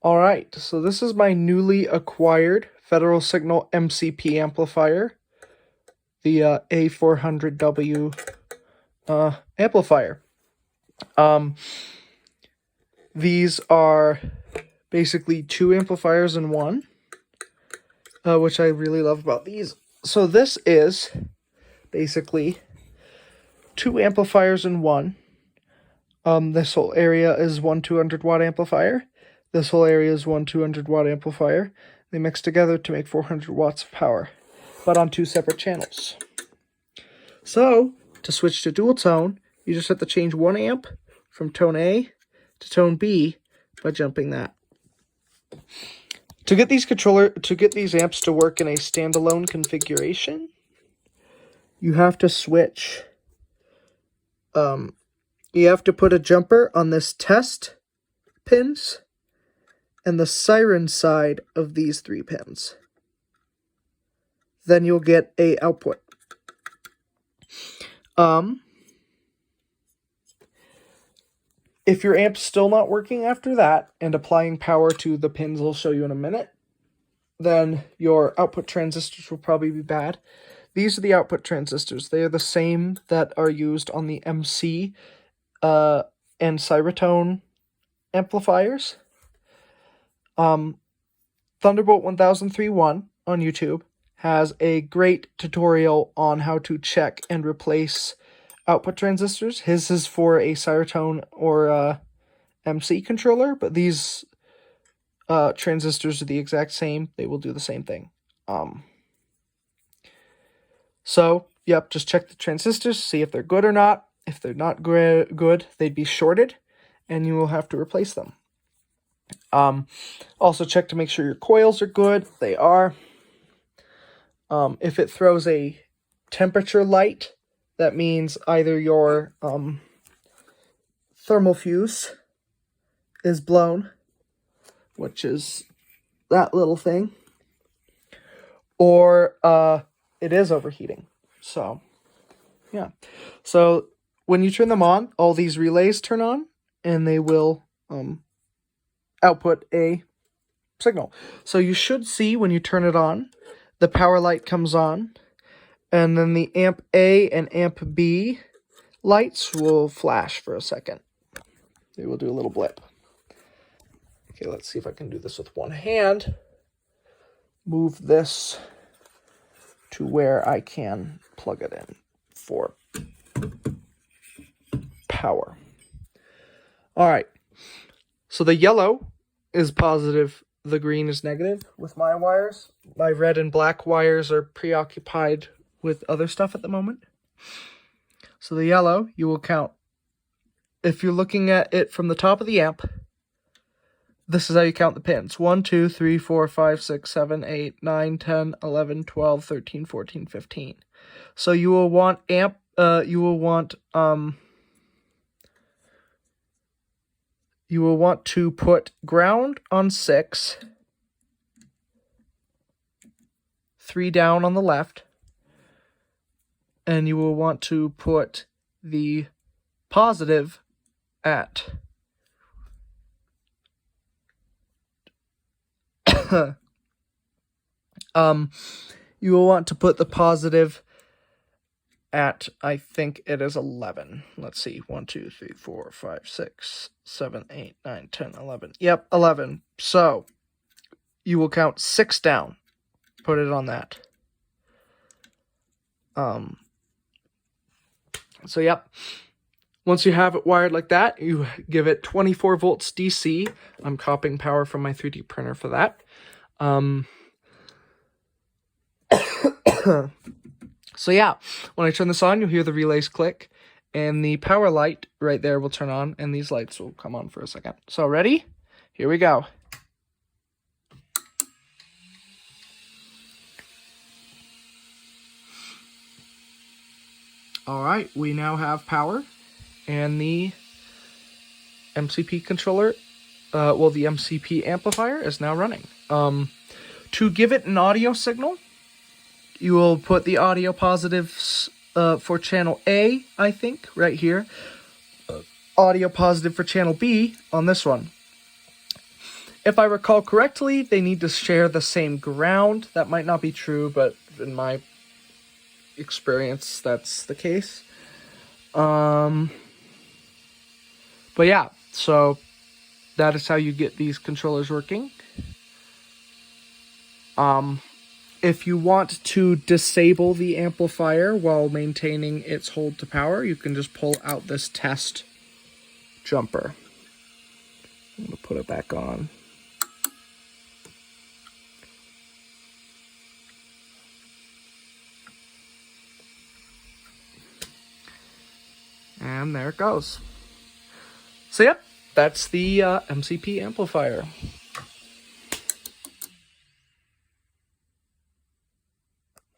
All right, so this is my newly acquired Federal Signal MCP amplifier, the A400W amplifier. These are basically two amplifiers in one, which I really love about these. So this is basically two amplifiers in one. This whole area is one 200-watt amplifier. This whole area is one 200-watt amplifier. They mix together to make 400 watts of power, but on two separate channels. So, to switch to dual tone, you just have to change 1 amp from tone A to tone B by jumping that. To get these amps to work in a standalone configuration, you have to switch. You have to put a jumper on this test pins and the siren side of these 3 pins. Then you'll get a output. If your amp's still not working after that, and applying power to the pins I'll show you in a minute, then your output transistors will probably be bad. These are the output transistors. They are the same that are used on the MC and Cybertone amplifiers. Thunderbolt 1003.1 on YouTube has a great tutorial on how to check and replace output transistors. His is for a Cybertone or MC controller, but these transistors are the exact same. They will do the same thing. So, yep, just check the transistors, see if they're good or not. If they're not good, they'd be shorted, and you will have to replace them. Also check to make sure your coils are good. They are. If it throws a temperature light, that means either your thermal fuse is blown, which is that little thing, or it is overheating. So, yeah. So, when you turn them on, all these relays turn on, and they will output a signal. So you should see when you turn it on, the power light comes on, and then the amp A and amp B lights will flash for a second. They will do a little blip. Okay, let's see if I can do this with one hand. Move this to where I can plug it in for power. All right. So the yellow is positive, the green is negative with my wires. My red and black wires are preoccupied with other stuff at the moment. So the yellow, you will count. If you're looking at it from the top of the amp, this is how you count the pins. 1, 2, 3, 4, 5, 6, 7, 8, 9, 10, 11, 12, 13, 14, 15. So you will want you will want to put ground on 6, 3 down on the left, and you will want to put the positive at you will want to put the positive at, I think it is 11. Let's see, 1, 2, 3, 4, 5, 6, 7, 8, 9, 10, 11. Yep, 11. So, you will count 6 down. Put it on that. So, yep. Once you have it wired like that, you give it 24 volts DC. I'm copying power from my 3D printer for that. So yeah, when I turn this on, you'll hear the relays click, and the power light right there will turn on, and these lights will come on for a second. So ready? Here we go. All right, we now have power, and the MCP controller, the MCP amplifier is now running. To give it an audio signal, you will put the audio positives for channel A, I think, right here. Audio positive for channel B on this one. If I recall correctly, they need to share the same ground. That might not be true, but in my experience, that's the case. But yeah, so that is how you get these controllers working. If you want to disable the amplifier while maintaining its hold to power, you can just pull out this test jumper. I'm going to put it back on. And there it goes. So yep, that's the MCP amplifier.